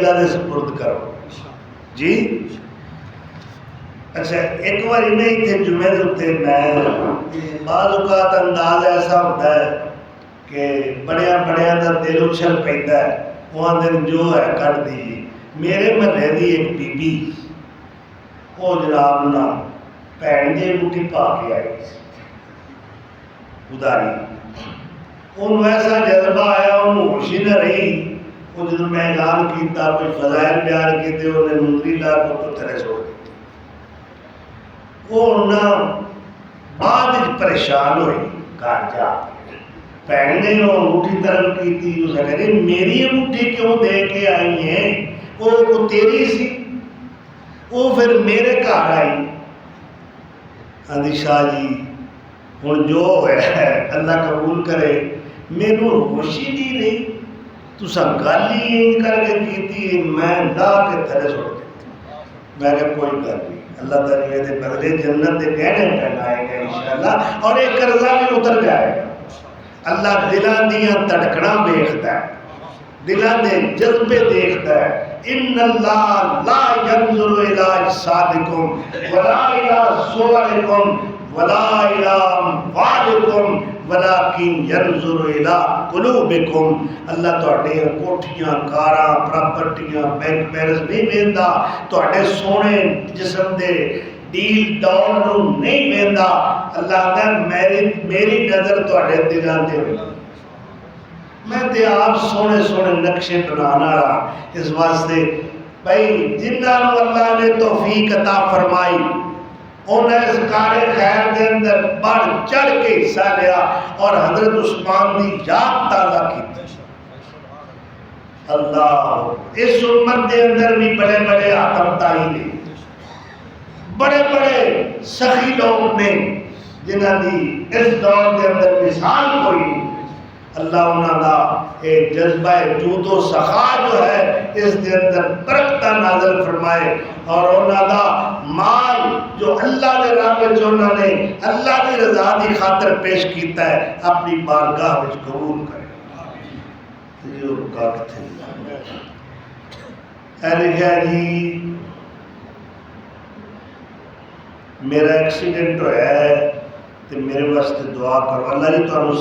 اللہ دے سپرد کرو جی. اچھا ایک بار نہیں اتنے جمعے اتنے میں بعض اوقات انداز ایسا ہوتا ہے کہ بڑیا کا دل اچھل پہ وہ دن جو ہے کٹ دیجیے. میرے محلے کی ایک بی بی وہ جناب نا بھن جی بوٹی پا کے آئی اداری. انہوں ایسا جذبہ آیا انہوں ہوش ہی نہ رہی. وہ جب میں اعلان کیتا کوئی فضائل بیان کیتے انہیں منتری لا کو تو تھلے چھوڑ دیتے. وہ انہوں بعد پریشان ہوئی گھر جا بھن نے انگوٹھی طرف کی تھی. اس نے کہا میری انگوٹھی کیوں دے کے آئی ہیں؟ وہ تیری سی. وہ پھر میرے گھر آئی. آدھی شاہ جی ہوں جو ہے اللہ قبول کرے میرے ہوش ہی نہیں رہی. تساں گل ہی کر کے کیتی میں لا کے تھلے چھوڑ دیتی. میں کہا کوئی گل نہیں اللہ تعالیٰ دے بدلے جنت دے گہنے پہنائے گا انشاءاللہ اور ایک قرضہ بھی اتر جائے گا. اللہ دلاں دیاں تڑکنا دیکھتا ہے دلاں دے جذبے دیکھتا ہے. ان اللہ لا ينظر الى اجسادکم ولا الى صورکم ولا الى اموالکم ولكن ينظر الى قلوبکم. اللہ تہاڈے کوٹھیاں کاراں پراپرٹیاں بینک بیلنس نہیں ویندا تہاڈے سونے جسم دے ڈیل ڈال نو نہیں ویندا. اللہ کہے میری نظر تہاڈے دلاں تے ہوئی. میں تے آپ سونے سونے نقشے بنانا رہا. اس واسطے بھائی جنہاں نو اللہ نے توفیق عطا فرمائی انہیں اس کار خیر دے اندر بڑھ چڑھ کے حصہ لیا اور حضرت عثمان دی یاد تازہ کی. اللہ اس امت دے اندر بھی بڑے بڑے آتم تائی نے بڑے بڑے سخی لوگ نے جنہاں دی اس دور دے اندر مثال کوئی نہیں. اللہ انہاں دا ایک جذبہ جود و سخا جو ہے اس دے اندر برکتہ نازل فرمائے اور انہاں دا مال جو اللہ دے راہ وچ انہاں نے اللہ دی رضا دی خاطر پیش کیتا ہے اپنی بارگاہ وچ قبول کرے. یہ رکاوٹ تھی جی میرا ایکسیڈنٹ ہویا ہے تو میرے واسطے دعا کرو. اللہ جی تمہیں